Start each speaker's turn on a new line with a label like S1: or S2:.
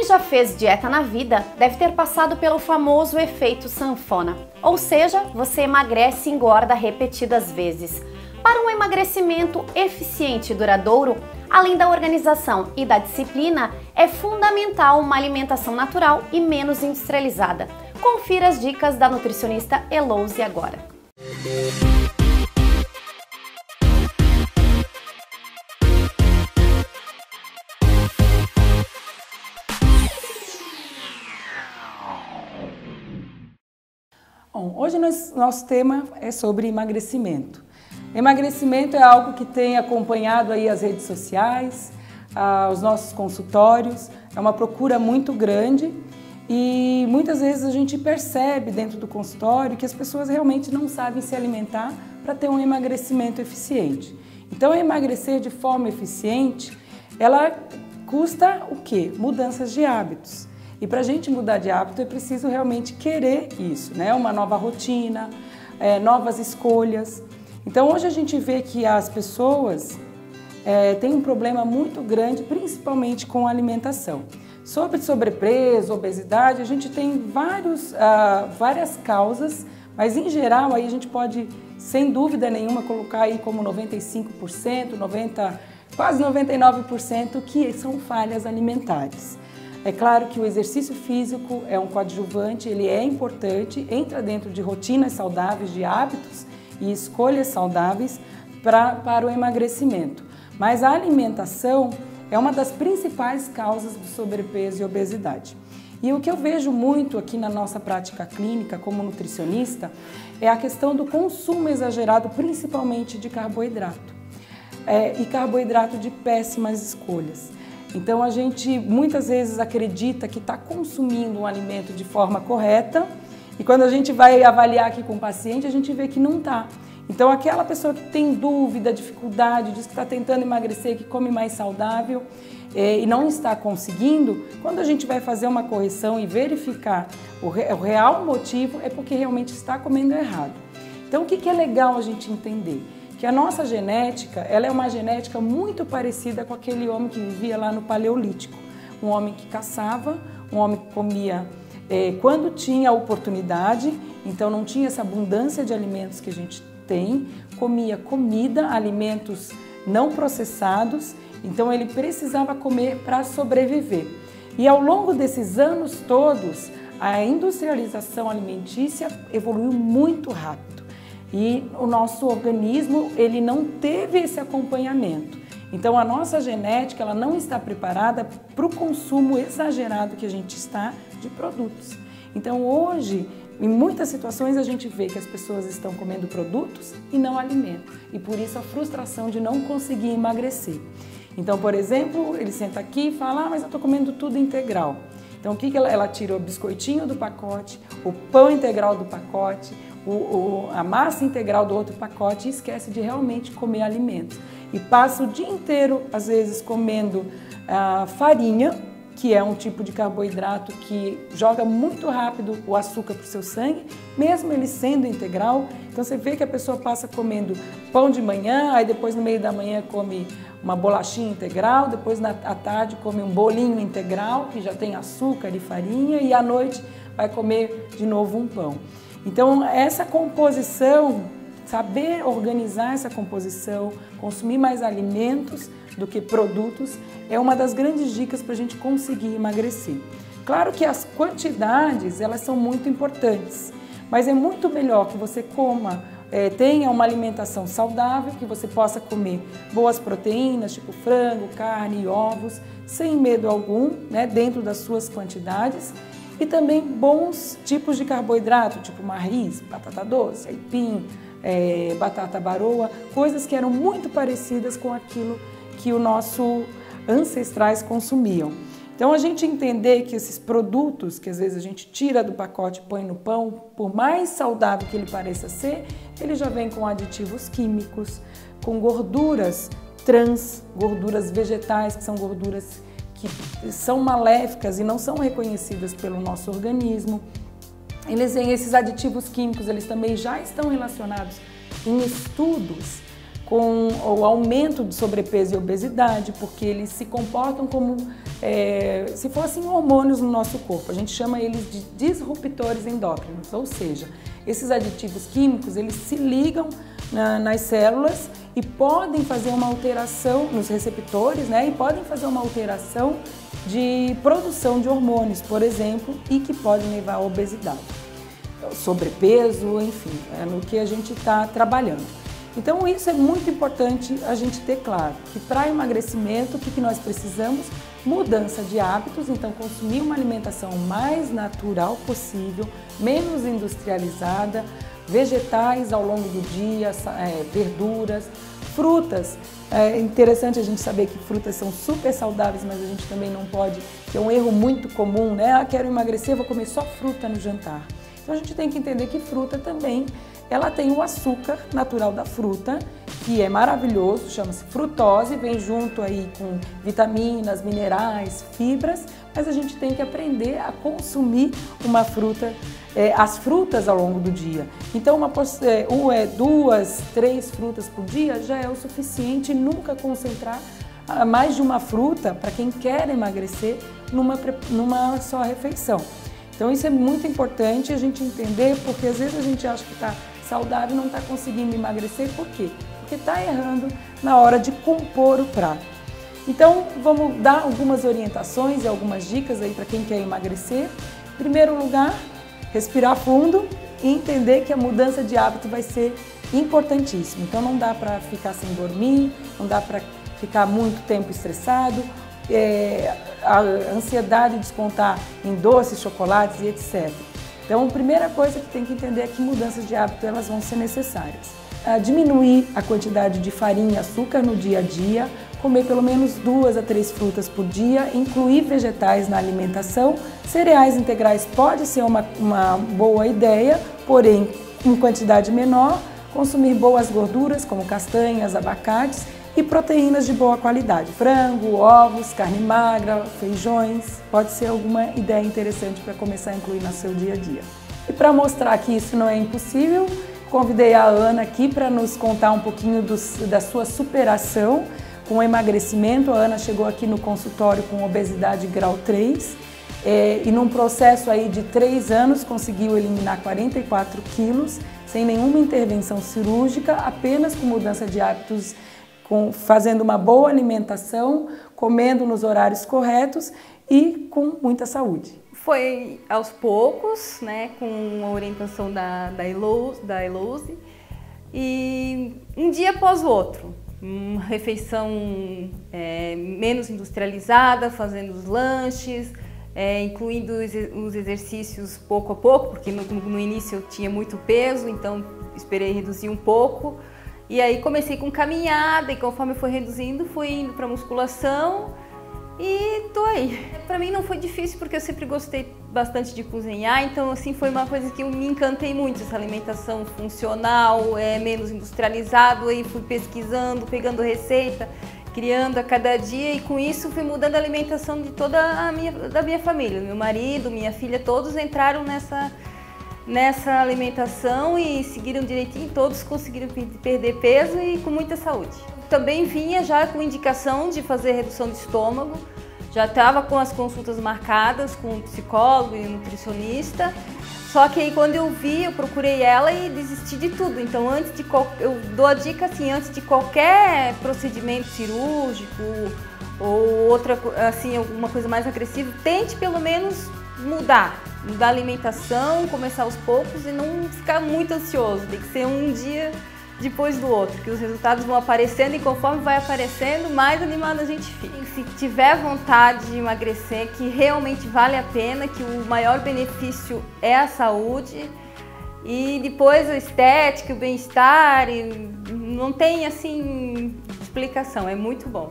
S1: já fez dieta na vida deve ter passado pelo famoso efeito sanfona, ou seja, você emagrece e engorda repetidas vezes. Para um emagrecimento eficiente e duradouro, além da organização e da disciplina, é fundamental uma alimentação natural e menos industrializada. Confira as dicas da nutricionista Elouze agora.
S2: Bom, hoje nosso tema é sobre emagrecimento. Emagrecimento é algo que tem acompanhado aí as redes sociais, os nossos consultórios, é uma procura muito grande e muitas vezes a gente percebe dentro do consultório que as pessoas realmente não sabem se alimentar para ter um emagrecimento eficiente. Então, emagrecer de forma eficiente, ela custa o quê? Mudanças de hábitos. E para a gente mudar de hábito é preciso realmente querer isso, né? Uma nova rotina, novas escolhas. Então hoje a gente vê que as pessoas têm um problema muito grande, principalmente com a alimentação. Sobre sobrepeso, obesidade, a gente tem várias causas, mas em geral aí a gente pode, sem dúvida nenhuma, colocar aí como 95%, quase 99% que são falhas alimentares. É claro que o exercício físico é um coadjuvante, ele é importante, entra dentro de rotinas saudáveis, de hábitos e escolhas saudáveis para o emagrecimento. Mas a alimentação é uma das principais causas do sobrepeso e obesidade. E o que eu vejo muito aqui na nossa prática clínica como nutricionista é a questão do consumo exagerado, principalmente de carboidrato. E carboidrato de péssimas escolhas. Então a gente muitas vezes acredita que está consumindo um alimento de forma correta e quando a gente vai avaliar aqui com o paciente a gente vê que não está. Então aquela pessoa que tem dúvida, dificuldade, diz que está tentando emagrecer, que come mais saudável e não está conseguindo, quando a gente vai fazer uma correção e verificar o real motivo é porque realmente está comendo errado. Então o que é legal a gente entender? Que a nossa genética, ela é uma genética muito parecida com aquele homem que vivia lá no Paleolítico. Um homem que caçava, um homem que comia quando tinha a oportunidade, então não tinha essa abundância de alimentos que a gente tem, comia comida, alimentos não processados, então ele precisava comer para sobreviver. E ao longo desses anos todos, a industrialização alimentícia evoluiu muito rápido. E o nosso organismo, ele não teve esse acompanhamento. Então a nossa genética, ela não está preparada para o consumo exagerado que a gente está de produtos. Então hoje, em muitas situações a gente vê que as pessoas estão comendo produtos e não alimento. E por isso a frustração de não conseguir emagrecer. Então, por exemplo, ele senta aqui e fala, mas eu estou comendo tudo integral. Então o que ela tira? O biscoitinho do pacote, o pão integral do pacote, a massa integral do outro pacote e esquece de realmente comer alimentos. E passa o dia inteiro, às vezes, comendo farinha, que é um tipo de carboidrato que joga muito rápido o açúcar para o seu sangue, mesmo ele sendo integral. Então você vê que a pessoa passa comendo pão de manhã, aí depois no meio da manhã come uma bolachinha integral, depois à tarde come um bolinho integral, que já tem açúcar e farinha, e à noite vai comer de novo um pão. Então, essa composição, saber organizar essa composição, consumir mais alimentos do que produtos, é uma das grandes dicas para a gente conseguir emagrecer. Claro que as quantidades, elas são muito importantes, mas é muito melhor que você tenha uma alimentação saudável, que você possa comer boas proteínas, tipo frango, carne e ovos, sem medo algum, né, dentro das suas quantidades. E também bons tipos de carboidrato, tipo marris, batata doce, aipim, batata baroa, coisas que eram muito parecidas com aquilo que os nossos ancestrais consumiam. Então a gente entender que esses produtos que às vezes a gente tira do pacote e põe no pão, por mais saudável que ele pareça ser, ele já vem com aditivos químicos, com gorduras trans, gorduras vegetais, que são gorduras que são maléficas e não são reconhecidas pelo nosso organismo. Esses aditivos químicos, eles também já estão relacionados em estudos com o aumento de sobrepeso e obesidade, porque eles se comportam como se fossem hormônios no nosso corpo. A gente chama eles de disruptores endócrinos, ou seja, esses aditivos químicos, eles se ligam nas células e podem fazer uma alteração nos receptores, né? E podem fazer uma alteração de produção de hormônios, por exemplo, e que podem levar à obesidade, sobrepeso, enfim, é no que a gente está trabalhando. Então isso é muito importante a gente ter claro, que para emagrecimento o que nós precisamos? Mudança de hábitos, então consumir uma alimentação mais natural possível, menos industrializada, vegetais ao longo do dia, verduras, frutas. É interessante a gente saber que frutas são super saudáveis, mas a gente também não pode, que é um erro muito comum, né? Quero emagrecer, vou comer só fruta no jantar. Então a gente tem que entender que fruta também, ela tem o açúcar natural da fruta, que é maravilhoso, chama-se frutose, vem junto aí com vitaminas, minerais, fibras, mas a gente tem que aprender a consumir uma fruta, as frutas ao longo do dia. Então, duas, três frutas por dia já é o suficiente, nunca concentrar mais de uma fruta para quem quer emagrecer numa só refeição. Então, isso é muito importante a gente entender, porque às vezes a gente acha que está saudável e não está conseguindo emagrecer, por quê? Porque está errando na hora de compor o prato. Então, vamos dar algumas orientações e algumas dicas aí para quem quer emagrecer. Em primeiro lugar, respirar fundo e entender que a mudança de hábito vai ser importantíssima. Então, não dá para ficar sem dormir, não dá para ficar muito tempo estressado, a ansiedade descontar em doces, chocolates e etc. Então, a primeira coisa que tem que entender é que mudanças de hábito elas vão ser necessárias. Diminuir a quantidade de farinha e açúcar no dia a dia, comer pelo menos 2 a 3 frutas por dia, incluir vegetais na alimentação. Cereais integrais pode ser uma boa ideia, porém em quantidade menor. Consumir boas gorduras como castanhas, abacates e proteínas de boa qualidade. Frango, ovos, carne magra, feijões. Pode ser alguma ideia interessante para começar a incluir no seu dia a dia. E para mostrar que isso não é impossível, convidei a Ana aqui para nos contar um pouquinho da sua superação com o emagrecimento. A Ana chegou aqui no consultório com obesidade grau 3 e num processo aí de 3 anos conseguiu eliminar 44 quilos sem nenhuma intervenção cirúrgica, apenas com mudança de hábitos, fazendo uma boa alimentação, comendo nos horários corretos e com muita saúde.
S3: Foi aos poucos, né, com a orientação da Elouse, e um dia após o outro. Uma refeição menos industrializada, fazendo os lanches, incluindo os exercícios pouco a pouco, porque no início eu tinha muito peso, então esperei reduzir um pouco. E aí comecei com caminhada e conforme foi reduzindo, fui indo para musculação e tô aí. Para mim não foi difícil porque eu sempre gostei bastante de cozinhar, então assim foi uma coisa que eu me encantei muito, essa alimentação funcional, menos industrializado, aí fui pesquisando, pegando receita, criando a cada dia e com isso fui mudando a alimentação de toda da minha família. Meu marido, minha filha, todos entraram nessa alimentação e seguiram direitinho, todos conseguiram perder peso e com muita saúde. Também vinha já com indicação de fazer redução de estômago, já estava com as consultas marcadas com o psicólogo e o nutricionista, só que aí quando eu vi, eu procurei ela e desisti de tudo. Então eu dou a dica assim, antes de qualquer procedimento cirúrgico ou outra, assim, alguma coisa mais agressiva, tente pelo menos mudar a alimentação, começar aos poucos e não ficar muito ansioso, tem que ser um dia depois do outro, que os resultados vão aparecendo e conforme vai aparecendo, mais animada a gente fica. Se tiver vontade de emagrecer, que realmente vale a pena, que o maior benefício é a saúde e depois a estética, o bem-estar, não tem assim explicação, é muito bom.